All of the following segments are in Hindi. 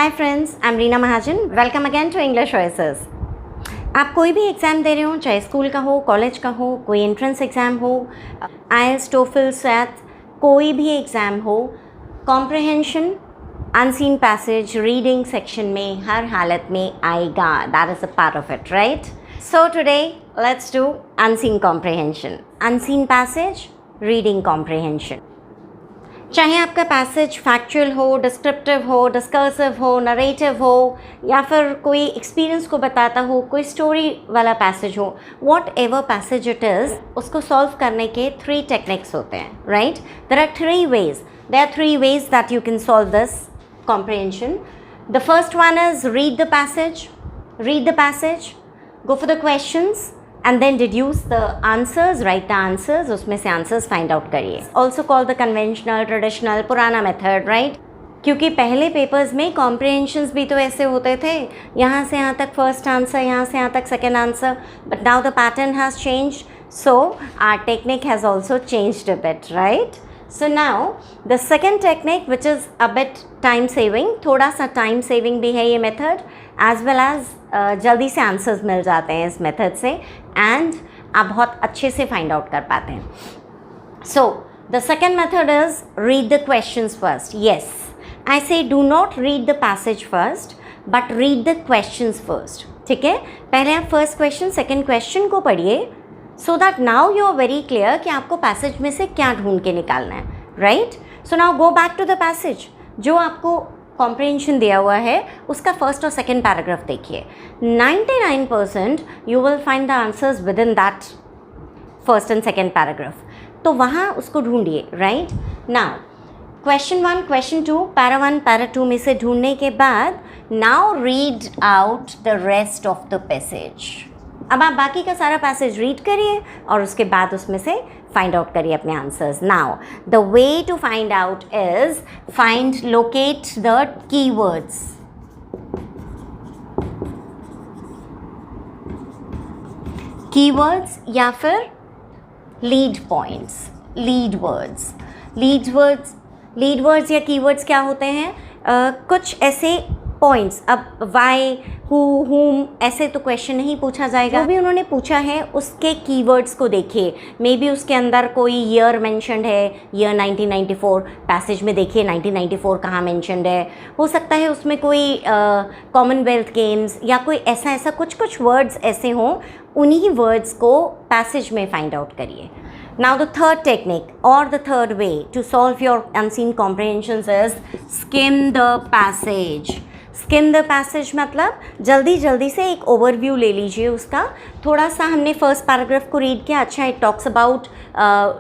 Hi friends, I am Reena Mahajan. Welcome again to English voices. आप कोई भी एग्ज़ाम दे रहे हो, चाहे स्कूल का हो, कॉलेज का हो, कोई एंट्रेंस एग्ज़ाम हो, आईएलटीएस, टोफल, सैट, कोई भी एग्ज़ाम हो, comprehension unseen passage reading section में हर हालत में आएगा। That is a part of it, right? So today let's do unseen comprehension, unseen passage reading comprehension. चाहे आपका पैसेज फैक्चुअल हो, डिस्क्रिप्टिव हो, डिस्कर्सिव हो, नरेटिव हो, या फिर कोई एक्सपीरियंस को बताता हो, कोई स्टोरी वाला पैसेज हो, whatever passage it is, उसको सॉल्व करने के 3 टेक्निक्स होते हैं, right? There are 3 ways. There are 3 ways that you can solve this comprehension. The first one is read the passage, go for the questions, and then deduce the answers, write the answers, उसमें से answers find out करिए. Also called the conventional, traditional, पुराना method, right? क्योंकि पहले पेपर्स में comprehensions भी तो ऐसे होते थे, यहाँ से यहाँ तक first answer, यहाँ से यहाँ तक second answer, but now the pattern has changed, so our technique has also changed a bit, right? So now the second technique, which is a bit time saving, थोड़ा सा time saving भी है ये method, as well as जल्दी से आंसर्स मिल जाते हैं इस मेथड से, एंड आप बहुत अच्छे से फाइंड आउट कर पाते हैं. So the second method is read the questions first. Yes, I say do not read the passage first, but read the questions first. ठीक है, पहले आप फर्स्ट क्वेश्चन, सेकेंड क्वेश्चन को पढ़िए, so that now you are very clear कि आपको पैसेज में से क्या ढूंढ के निकालना है, right? So now go back to the passage. जो आपको कॉम्प्रिहेंशन दिया हुआ है उसका फर्स्ट और सेकेंड पैराग्राफ देखिए. 99% you will find the answers with in that first and second paragraph. तो वहाँ उसको ढूंढिए, right? Now question 1, question 2, para 1, para 2 में से ढूंढने के बाद now read out the rest of the passage. अब आप बाकी का सारा पैसेज रीड करिए और उसके बाद उसमें से फाइंड आउट करिए अपने answers. Now the way to find out is locate the keywords. Keywords या फिर लीड पॉइंट्स, लीड वर्ड्स या कीवर्ड्स क्या होते हैं? कुछ ऐसे पॉइंट्स. अब वाई, हु, हुम, ऐसे तो क्वेश्चन नहीं पूछा जाएगा. जो भी उन्होंने पूछा है उसके कीवर्ड्स को देखिए. मे बी उसके अंदर कोई ईयर मेंशन्ड है, ईयर 1994, पैसेज में देखिए 1994 कहाँ मेंशन्ड है. हो सकता है उसमें कोई कॉमनवेल्थ गेम्स या कोई ऐसा कुछ वर्ड्स ऐसे हों, उन्हीं वर्ड्स को पैसेज में फाइंड आउट करिए. Now the third technique or the third way to solve your unseen comprehensions is skim the passage. Scheme the passage मतलब जल्दी से एक ओवरव्यू ले लीजिए उसका. थोड़ा सा हमने फर्स्ट पैराग्राफ को रीड किया, अच्छा it talks about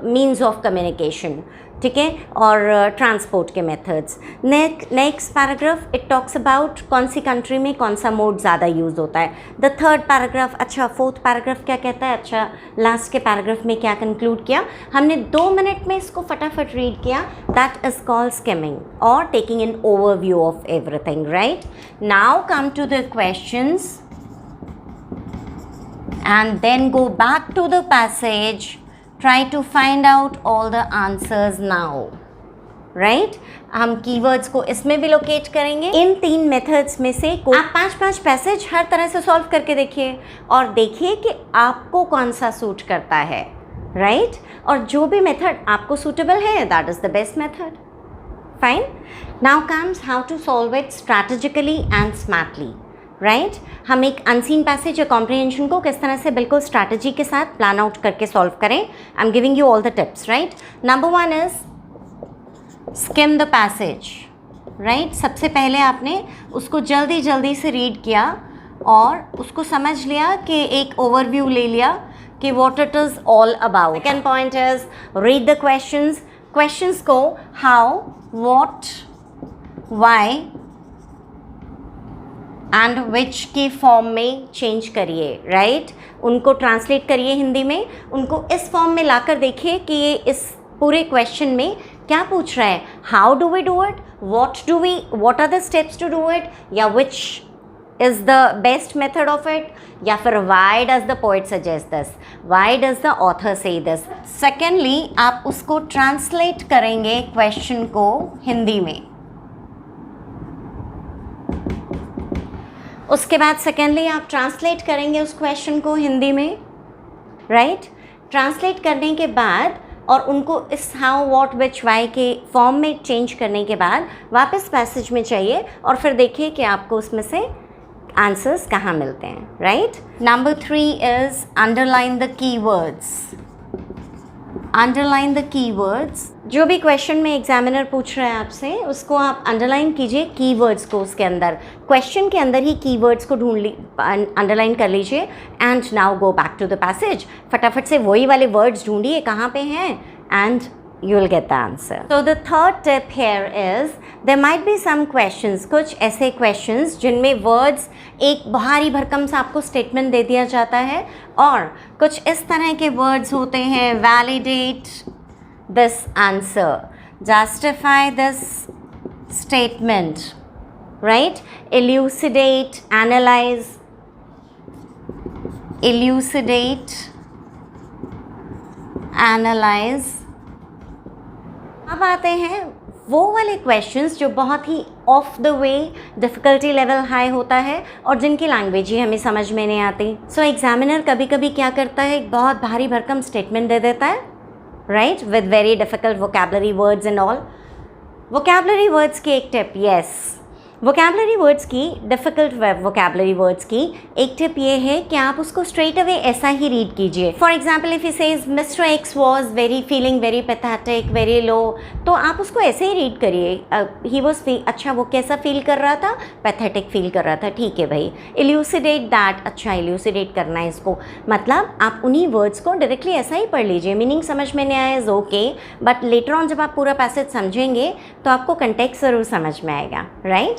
means of communication, ठीक है, और ट्रांसपोर्ट के methods. Next paragraph it talks about कौन सी कंट्री में कौन सा मोड ज़्यादा यूज़ होता है. द थर्ड पैराग्राफ, अच्छा फोर्थ पैराग्राफ क्या कहता है, अच्छा लास्ट के पैराग्राफ में क्या कंक्लूड किया. हमने 2 मिनट में इसको फटाफट रीड किया. दैट इज़ कॉल्ड स्किमिंग और taking an overview of everything, right? Now come to the questions and then go back to the passage. Try to find out all the answers now, right? हम कीवर्ड्स को इसमें भी लोकेट करेंगे. इन 3 मेथड्स में से आप 5-5 पैसेज हर तरह से सॉल्व करके देखिए और देखिए कि आपको कौन सा सूट करता है, राइट? और जो भी मेथड आपको सूटेबल है, that is the best method. Fine. Now comes how to solve it strategically and smartly, right? हम एक अनसीन पैसेज या कॉम्प्रिहेंशन को किस तरह से बिल्कुल स्ट्रैटेजी के साथ प्लान आउट करके सॉल्व करें. I am giving you all the tips, right? Number 1 is scheme the passage, right? सबसे पहले आपने उसको जल्दी से रीड किया और उसको समझ लिया कि एक ओवरव्यू ले लिया कि what it is all about. Second point is read the questions को how, what, why and which के फॉर्म में चेंज करिए, राइट? उनको ट्रांसलेट करिए हिंदी में, उनको इस फॉर्म में लाकर देखिए कि ये इस पूरे क्वेश्चन में क्या पूछ रहा है. How do we do it, what are the steps to do it, या which is the best method of it, या फिर why does the poet suggest this, why does the author say this. Secondly आप उसको ट्रांसलेट करेंगे क्वेश्चन को हिंदी में. उसके बाद सेकेंडली आप ट्रांसलेट करेंगे उस क्वेश्चन को हिंदी में, राइट? ट्रांसलेट करने के बाद और उनको इस हाउ व्हाट विच वाई के फॉर्म में चेंज करने के बाद वापस पैसेज में चाहिए और फिर देखिए कि आपको उसमें से आंसर्स कहाँ मिलते हैं, right? Number 3 is underline the keywords. Underline the keywords, जो भी क्वेश्चन में एग्जामिनर पूछ रहा है आपसे उसको आप अंडरलाइन कीजिए कीवर्ड्स को, उसके अंदर क्वेश्चन के अंदर ही कीवर्ड्स को अंडरलाइन कर लीजिए and now go back to the passage. फटाफट से वही वाले वर्ड्स ढूंढिए कहाँ पे हैं and you will get the answer. So the third tip here is there might be some questions, कुछ ऐसे questions जिनमें words एक भारी भरकम सा आपको statement दे दिया जाता है और कुछ इस तरह के words होते हैं validate this answer, justify this statement, right? Elucidate, analyze, elucidate, analyze. अब आते हैं वो वाले क्वेश्चंस जो बहुत ही off the way difficulty level high होता है और जिनकी लैंग्वेज ही हमें समझ में नहीं आती। सो एग्जामिनर कभी कभी क्या करता है, एक बहुत भारी भरकम स्टेटमेंट दे देता है, right, with very difficult vocabulary words and all. Vocabulary words की एक टिप, यस, वोकैबलरी वर्ड्स की, डिफ़िकल्ट वोकैबलरी वर्ड्स की एक टिप ये है कि आप उसको स्ट्रेट अवे ऐसा ही रीड कीजिए। For example if he says mister x was very feeling very pathetic very low, तो आप उसको ऐसे ही रीड करिए, ही वॉज अच्छा वो कैसा फील कर रहा था, पैथेटिक फील कर रहा था, ठीक है भाई, इल्यूसिडेट दैट, अच्छा इल्यूसिडेट करना है इसको, मतलब आप उन्हीं वर्ड्स को डायरेक्टली ऐसा ही पढ़ लीजिए। मीनिंग समझ में नहीं आया is okay, but later on जब आप पूरा पैसेज समझेंगे तो आपको कंटेक्स्ट ज़रूर समझ में आएगा, राइट?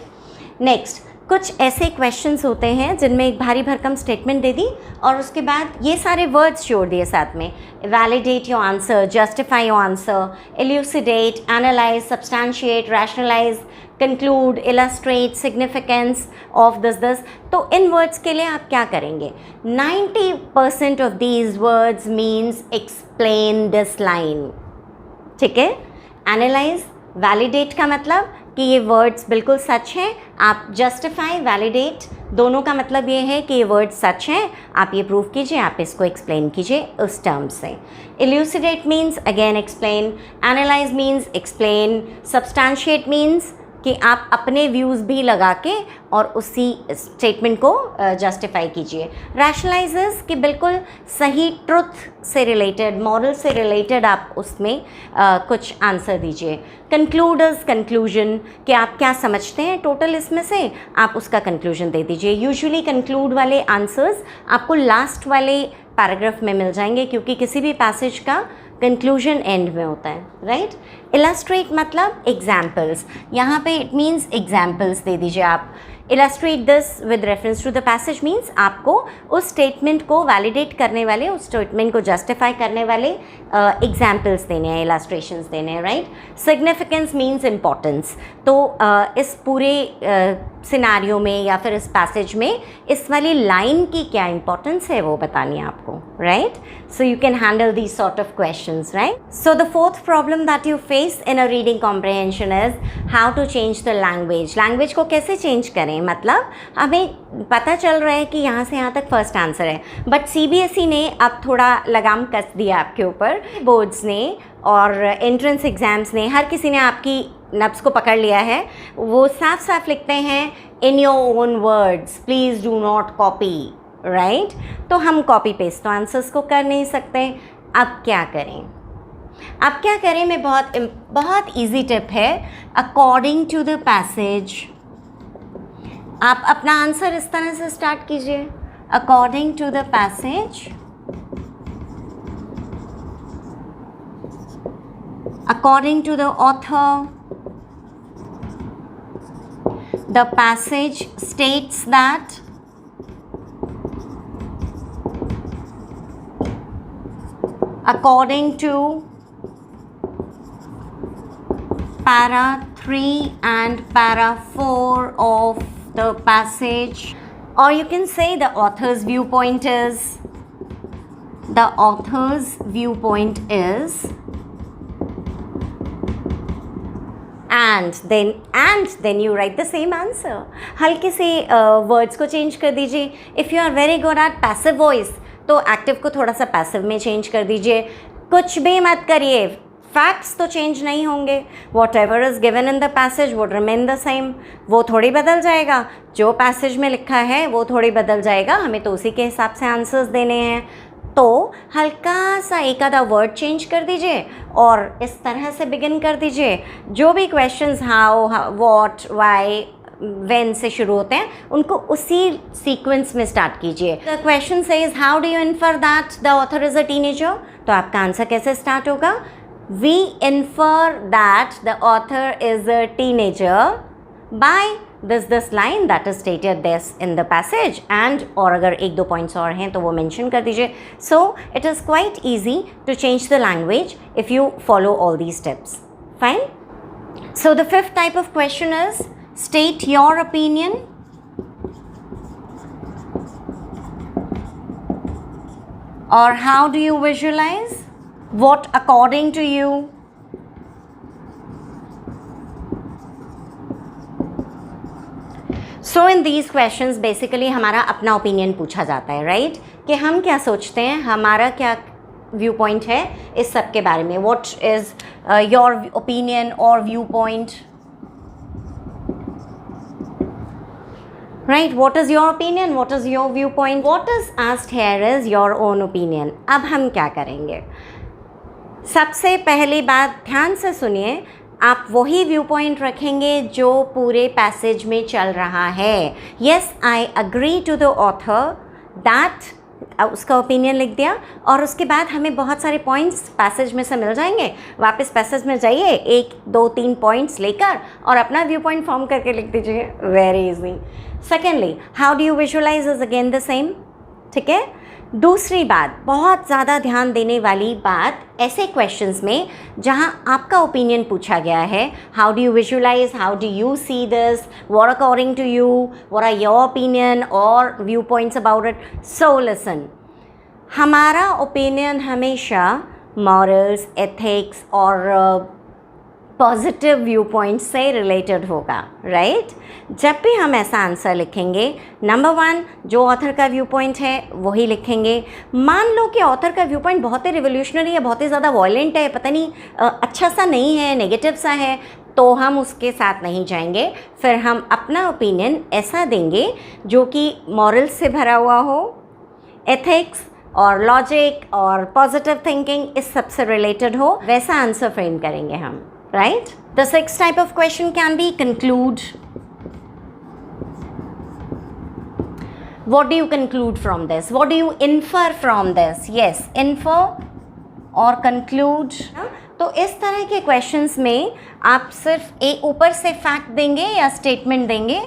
नेक्स्ट, कुछ ऐसे क्वेश्चंस होते हैं जिनमें एक भारी भरकम स्टेटमेंट दे दी और उसके बाद ये सारे वर्ड्स जोड़ दिए साथ में, validate your answer, justify your answer, elucidate, analyse, substantiate, rationalise, conclude, illustrate, significance of this. तो इन वर्ड्स के लिए आप क्या करेंगे? 90% of these words means explain this line, ठीक है? एनालाइज, वैलिडेट का मतलब कि ये वर्ड्स बिल्कुल सच हैं, आप जस्टिफाई, वैलिडेट दोनों का मतलब ये है कि ये वर्ड्स सच हैं, आप ये प्रूव कीजिए, आप इसको एक्सप्लेन कीजिए उस टर्म से। इल्यूसिडेट means again explain, analyse means explain, substantiate means कि आप अपने व्यूज़ भी लगा के और उसी स्टेटमेंट को जस्टिफाई कीजिए। रैशनलाइजेस कि बिल्कुल सही ट्रुथ से रिलेटेड, मॉरल से रिलेटेड आप उसमें कुछ आंसर दीजिए। कंक्लूडर्स, कंक्लूजन कि आप क्या समझते हैं टोटल इसमें से, आप उसका कंक्लूजन दे दीजिए। यूजुअली कंक्लूड वाले आंसर्स आपको लास्ट वाले पैराग्राफ में मिल जाएंगे क्योंकि किसी भी पैसेज का कंक्लूजन एंड में होता है, राइट? इलस्ट्रेट मतलब एग्जाम्पल्स, यहाँ पे इट मीन्स एग्जाम्पल्स दे दीजिए आप। Illustrate this with reference to the passage means आपको उस स्टेटमेंट को वैलिडेट करने वाले, उस स्टेटमेंट को जस्टिफाई करने वाले एग्जाम्पल्स देने हैं, इलस्ट्रेशंस देने हैं, राइट? सिग्निफिकेंस मीन्स इम्पॉर्टेंस, तो इस पूरे सिनारियो में या फिर इस पैसेज में इस वाली लाइन की क्या इंपॉर्टेंस है वो बतानी है आपको, right? So you can handle these sort of questions, right? So the fourth problem that you face in a reading comprehension is how to change the language. Language को कैसे चेंज करें, मतलब हमें पता चल रहा है कि यहाँ से यहाँ तक फर्स्ट आंसर है, बट CBSE ने अब थोड़ा लगाम कस दिया आपके ऊपर, बोर्ड्स ने और एंट्रेंस एग्ज़ाम्स ने, हर किसी ने आपकी नब्ज़ को पकड़ लिया है। वो साफ साफ लिखते हैं इन your own words, please do not copy, right? तो हम कॉपी पेस्ट तो आंसर्स को कर नहीं सकते। अब क्या करें? अब क्या करें में बहुत ईजी टिप है। अकॉर्डिंग टू द पैसेज आप अपना आंसर इस तरह से स्टार्ट कीजिए, according to the passage, according to the author, the passage states that according to para 3 and para 4 of the passage, or you can say the author's viewpoint is, the author's viewpoint is, and then you write the same answer. हल्के से वर्ड्स को चेंज कर दीजिए. If you are very good at passive voice तो एक्टिव को थोड़ा सा पैसिव में चेंज कर दीजिए. कुछ भी मत करिए, फैक्ट्स तो चेंज नहीं होंगे. What ever is given in the passage would remain the same. वो थोड़ी बदल जाएगा, जो पैसेज में लिखा है वो थोड़ी बदल जाएगा. हमें तो उसी के हिसाब से आंसर्स देने हैं. तो हल्का सा एक आधा वर्ड चेंज कर दीजिए और इस तरह से बिगिन कर दीजिए. जो भी questions how, what, why, when से शुरू होते हैं उनको उसी सीक्वेंस में स्टार्ट कीजिए. The question says how do you infer that the author is a teenager. तो आपका आंसर कैसे स्टार्ट होगा? We infer that the author is a teenager by this line that is stated this in the passage. and और अगर एक दो पॉइंट्स और हैं तो वो मेंशन कर दीजिए. so it is quite easy to change the language if you follow all these steps. Fine. So the fifth type of question is state your opinion. Or how do you visualize? What according to you? So in these questions basically हमारा अपना ओपिनियन पूछा जाता है, राइट? कि हम क्या सोचते हैं, हमारा क्या व्यू पॉइंट है इस सब के बारे में. व्हाट इज़ योर ओपिनियन और view point, right? What is your opinion, what is your view point, what is asked here is your own opinion. अब हम क्या करेंगे? सबसे पहली बात ध्यान से सुनिए. आप वही व्यू पॉइंट रखेंगे जो पूरे पैसेज में चल रहा है. Yes, I agree to the author that, उसका ओपिनियन लिख दिया. और उसके बाद हमें बहुत सारे पॉइंट्स पैसेज में से मिल जाएंगे. वापस पैसेज में जाइए, एक दो तीन पॉइंट्स लेकर और अपना व्यू पॉइंट फॉर्म करके लिख दीजिए. Very easy. Secondly, how do you visualise is again the same. ठीक है. दूसरी बात, बहुत ज़्यादा ध्यान देने वाली बात ऐसे क्वेश्चंस में जहां आपका ओपिनियन पूछा गया है. How do you visualise, how do you see this, what according to you, what are your opinion और view points about it. So listen, हमारा ओपिनियन हमेशा मॉरल्स, एथिक्स और पॉजिटिव व्यू पॉइंट से रिलेटेड होगा, राइट? जब भी हम ऐसा आंसर लिखेंगे, नंबर वन, जो ऑथर का व्यू पॉइंट है वही लिखेंगे. मान लो कि ऑथर का व्यू पॉइंट बहुत ही रिवोल्यूशनरी है, बहुत ही ज़्यादा वॉयलेंट है, पता नहीं अच्छा सा नहीं है, नेगेटिव सा है, तो हम उसके साथ नहीं जाएंगे. फिर हम अपना ओपिनियन ऐसा देंगे जो कि मॉरल्स से भरा हुआ हो, एथिक्स और लॉजिक और पॉजिटिव थिंकिंग इस सब से रिलेटेड हो, वैसा आंसर फ्रेम करेंगे हम, right? The sixth type of question can be conclude. What do you conclude from this? What do you infer from this? Yes, infer और conclude. तो इस तरह के questions में आप सिर्फ एक ऊपर से fact देंगे या statement देंगे,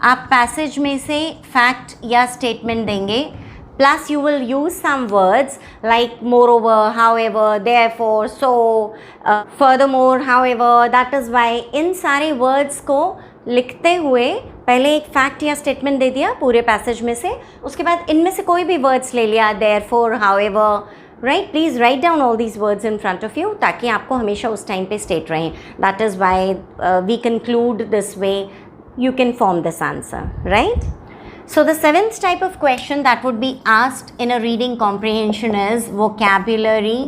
आप passage में से fact या statement देंगे. Plus you will use some words like moreover, however, therefore, so, furthermore, however, that is why. इन सारे words को लिखते हुए पहले एक फैक्ट या स्टेटमेंट दे दिया पूरे पैसेज में से, उसके बाद इनमें से कोई भी वर्ड्स ले लिया, therefore, however, right? Please write down all these words in front of you ताकि आपको हमेशा उस टाइम पे स्टेट रहें. That is why we conclude this way. You can form this answer, right? So the seventh type of question that would be asked in a reading comprehension is vocabulary.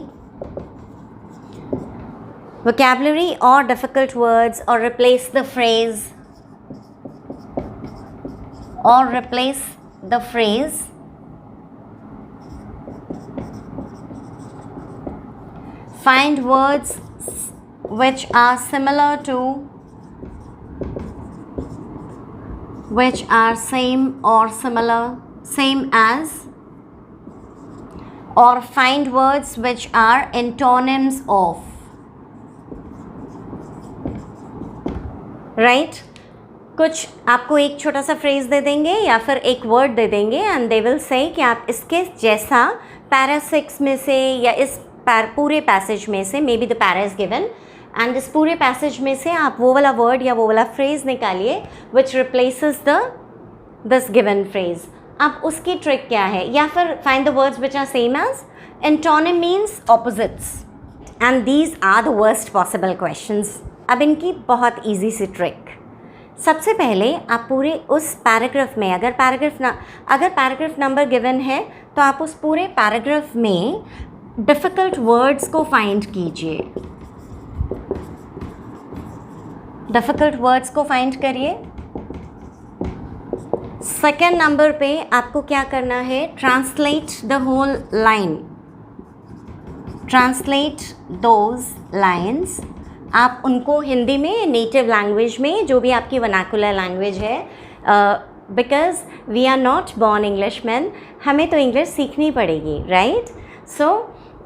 Vocabulary or difficult words, or replace the phrase, or replace the phrase. Find words which are similar to, which are same or similar, same as, or find words which are antonyms of, right? कुछ आपको एक छोटा सा फ्रेज दे देंगे या फिर एक वर्ड दे देंगे एंड दे विल से कि आप इसके जैसा पैरा 6 में से या इस पूरे पैसेज में से, may be the para is given, and इस पूरे पैसेज में से आप वो वाला वर्ड या वो वाला फ्रेज निकालिए which replaces this given phrase. अब उसकी ट्रिक क्या है? या फिर find the words which are same as. Antonym means opposites, and these are the worst possible questions. अब इनकी बहुत इजी सी ट्रिक। सबसे पहले आप पूरे उस पैराग्राफ में, अगर पैराग्राफ नंबर गिवन है तो आप उस पूरे पैराग्राफ में डिफ़िकल्ट वर्ड्स को फाइंड कीजिए। डिफ़िकल्ट वर्ड्स को फाइंड करिए। सेकेंड नंबर पे आपको क्या करना है, translate the whole line, translate those lines. आप उनको हिंदी में, नेटिव लैंग्वेज में, जो भी आपकी वर्नाकुलर लैंग्वेज है, because we are not born English man, हमें तो इंग्लिश सीखनी पड़ेगी, राइट? सो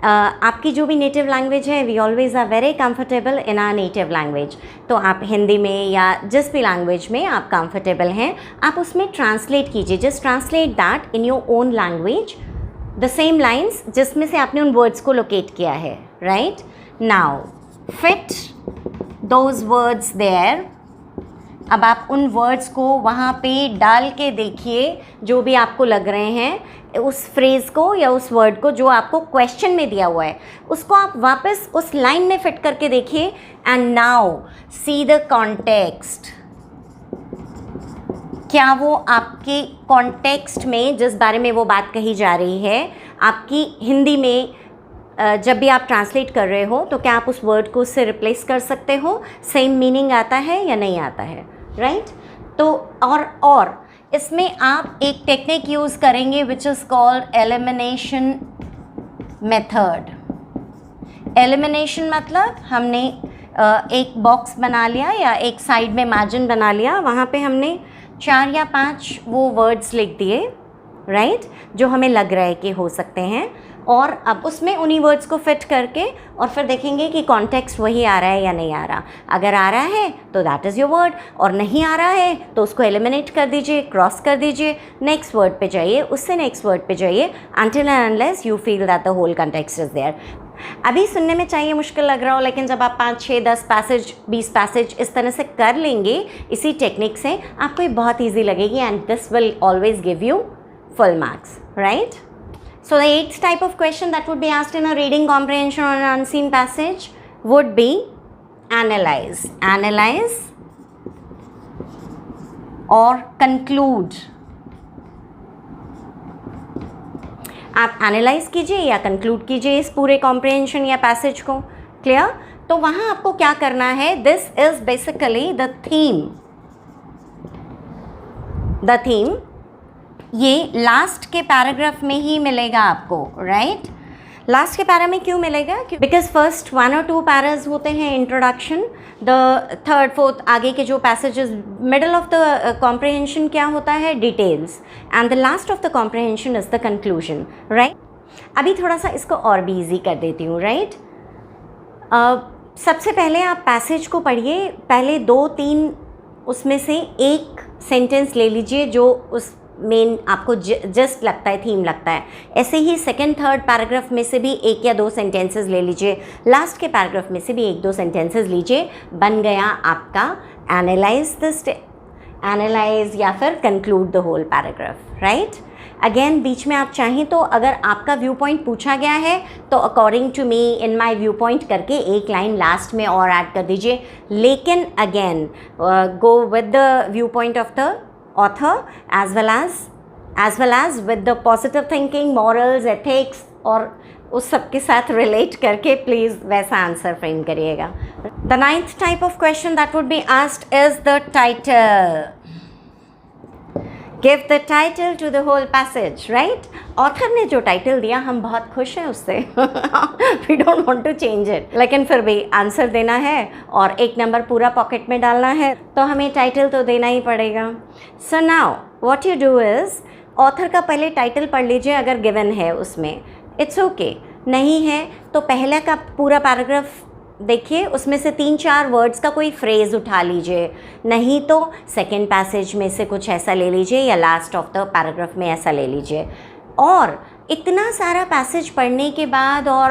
आपकी जो भी नेटिव लैंग्वेज है, we always are very comfortable in our native language. तो आप हिंदी में या जिस भी लैंग्वेज में आप कंफर्टेबल हैं, आप उसमें ट्रांसलेट कीजिए। Just translate that in your own language, the same lines जिसमें से आपने उन वर्ड्स को लोकेट किया है, right? Now fit those words there. अब आप उन वर्ड्स को वहाँ पे डाल के देखिए, जो भी आपको लग रहे हैं, उस फ्रेज़ को या उस वर्ड को जो आपको क्वेश्चन में दिया हुआ है, उसको आप वापस उस लाइन में फिट करके देखिए। And now see the context. क्या वो आपके कॉन्टेक्स्ट में, जिस बारे में वो बात कही जा रही है, आपकी हिंदी में जब भी आप ट्रांसलेट कर रहे हो, तो क्या आप उस वर्ड को उससे रिप्लेस कर सकते हो? सेम मीनिंग आता है या नहीं आता है, राइट? तो और इसमें आप एक टेक्निक यूज़ करेंगे which is called elimination method. Elimination मतलब हमने एक बॉक्स बना लिया या एक साइड में मार्जिन बना लिया, वहाँ पे हमने 4 या 5 वो वर्ड्स लिख दिए, राइट, जो हमें लग रहा है कि हो सकते हैं, और अब उसमें उन्हीं वर्ड्स को फिट करके और फिर देखेंगे कि कॉन्टेक्स्ट वही आ रहा है या नहीं आ रहा। अगर आ रहा है तो दैट इज़ योर वर्ड, और नहीं आ रहा है तो उसको एलिमिनेट कर दीजिए, क्रॉस कर दीजिए, नेक्स्ट वर्ड पे जाइए, उससे नेक्स्ट वर्ड पे जाइए, until and unless you feel that the whole context is there। अभी सुनने में चाहिए मुश्किल लग रहा हो, लेकिन जब आप 5, 6, 10 पैसेज, 20 पैसेज इस तरह से कर लेंगे इसी टेक्निक से, आपको ये बहुत ईजी लगेगी, and this will always give you full marks, right? So the 8th type of question that would be asked in a reading comprehension on an unseen passage would be analyze. Analyze or conclude. आप एनालाइज कीजिए या कंक्लूड कीजिए इस पूरे कॉम्प्रिहेंशन या पैसेज को। क्लियर? तो वहाँ आपको क्या करना है, this is basically the theme. The theme ये लास्ट के पैराग्राफ में ही मिलेगा आपको, राइट? लास्ट के पैरा में क्यों मिलेगा? बिकॉज फर्स्ट 1 और 2 पैराज होते हैं इंट्रोडक्शन, द 3rd 4th आगे के जो passages, middle of the comprehension क्या होता है, details, and the last of the comprehension is the conclusion, right? अभी थोड़ा सा इसको और भी ईजी कर देती हूँ, राइट? सबसे पहले आप पैसेज को पढ़िए, पहले 2-3 उसमें से एक सेंटेंस ले लीजिए जो उस मेन आपको जस्ट लगता है, थीम लगता है। ऐसे ही 2nd 3rd पैराग्राफ में से भी 1 या 2 सेंटेंसेस ले लीजिए, लास्ट के पैराग्राफ में से भी 1-2 सेंटेंसेस लीजिए, बन गया आपका एनालाइज या फिर conclude the whole paragraph, right? Again बीच में आप चाहें तो अगर आपका व्यू पॉइंट पूछा गया है तो according to me, in my viewpoint करके एक लाइन लास्ट में और ऐड कर दीजिए, लेकिन again go with the view point of the author as well as with the positive thinking, morals, ethics, और उस सब के साथ रिलेट करके प्लीज़ वैसा आंसर फ्रेम करिएगा। The 9th type of question that would be asked is the title. Give the title to the whole passage, right? Author ने जो टाइटल दिया हम बहुत खुश हैं उससे we don't want to change it, लेकिन फिर भी आंसर देना है और 1 नंबर पूरा पॉकेट में डालना है तो हमें टाइटल तो देना ही पड़ेगा। So now what you do is, author का पहले टाइटल पढ़ लीजिए अगर गिवन है उसमें, इट्स ओके, नहीं है तो पहले का पूरा पैराग्राफ देखिए, उसमें से 3-4 वर्ड्स का कोई फ्रेज़ उठा लीजिए, नहीं तो 2nd पैसेज में से कुछ ऐसा ले लीजिए या लास्ट ऑफ द पैराग्राफ में ऐसा ले लीजिए। और इतना सारा पैसेज पढ़ने के बाद और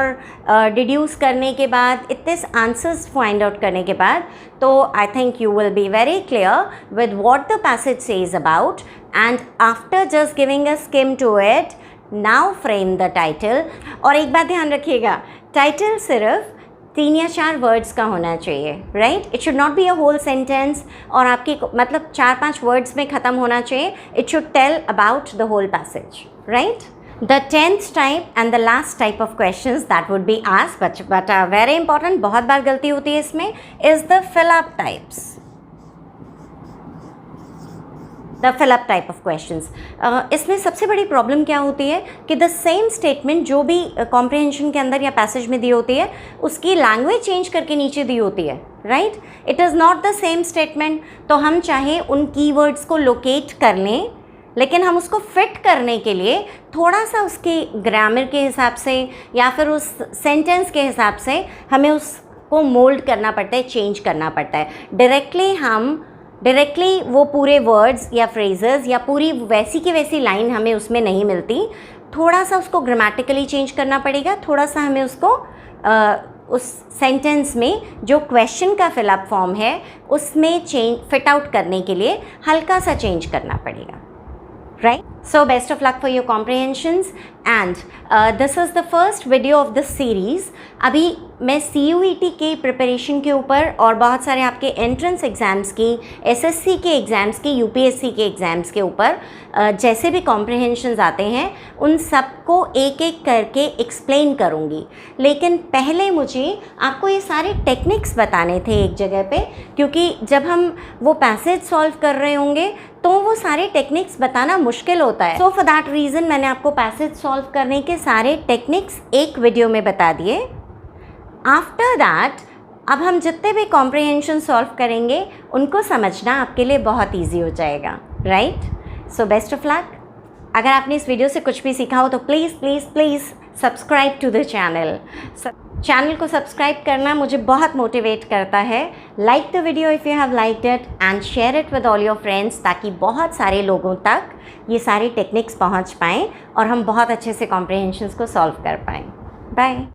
डिड्यूस करने के बाद, इतने आंसर्स फाइंड आउट करने के बाद, तो I think you will be very clear with what the passage says about, and after just giving a skim to it, now frame the title. और एक बात ध्यान रखिएगा, टाइटल सिर्फ 3 या 4 वर्ड्स का होना चाहिए, right? It should not be a whole sentence और आपकी मतलब 4-5 वर्ड्स में ख़त्म होना चाहिए. It should tell about the whole passage, right? The 10th type and the last type of questions that would be asked, but very important, बहुत बार गलती होती है इसमें, is the fill-up types. The fill-up type of questions. इसमें सबसे बड़ी प्रॉब्लम क्या होती है कि द सेम स्टेटमेंट जो भी कॉम्प्रिहेंशन के अंदर या पैसेज में दी होती है उसकी लैंग्वेज चेंज करके नीचे दी होती है, right? It is not the same statement. तो हम चाहे उन कीवर्ड्स को लोकेट कर लें, लेकिन हम उसको फिट करने के लिए थोड़ा सा उसके ग्रामर के हिसाब से या फिर उस सेंटेंस के हिसाब से हमें उसको मोल्ड करना पड़ता है, चेंज करना पड़ता है. डायरेक्टली वो पूरे वर्ड्स या फ्रेजेस या पूरी वैसी की वैसी लाइन हमें उसमें नहीं मिलती. थोड़ा सा उसको ग्रामेटिकली चेंज करना पड़ेगा, थोड़ा सा हमें उसको उस सेंटेंस में जो क्वेश्चन का फिलअप फॉर्म है उसमें फिट आउट करने के लिए हल्का सा चेंज करना पड़ेगा, right? So best of luck for your comprehensions and this is the first video of this series. अभी मैं CUET के प्रिपरेशन के ऊपर और बहुत सारे आपके एंट्रेंस एग्ज़ाम्स की, SSC के एग्ज़ाम्स की, UPSC के एग्ज़ाम्स के ऊपर जैसे भी कॉम्प्रिहेंशंस आते हैं उन सबको एक एक करके एक्सप्लेन करूँगी. लेकिन पहले मुझे आपको ये सारे टेक्निक्स बताने थे एक जगह पे, क्योंकि जब हम वो पैसेज सॉल्व कर रहे होंगे तो वो सारे टेक्निक्स बताना मुश्किल होता है. सो फॉर दैट रीज़न मैंने आपको पैसेज सॉल्व करने के सारे टेक्निक्स एक वीडियो में बता दिए. आफ्टर दैट अब हम जितने भी कॉम्प्रिहेंशन सॉल्व करेंगे उनको समझना आपके लिए बहुत ईजी हो जाएगा, right? So best of luck. अगर आपने इस वीडियो से कुछ भी सीखा हो तो please please please subscribe to the channel. Channel को सब्सक्राइब करना मुझे बहुत मोटिवेट करता है. Like the video if you have liked it and share it with all your friends, ताकि बहुत सारे लोगों तक ये सारी टेक्निक्स पहुंच पाएँ और हम बहुत अच्छे से कॉम्प्रिहेंशंस को सॉल्व कर पाएँ. बाय.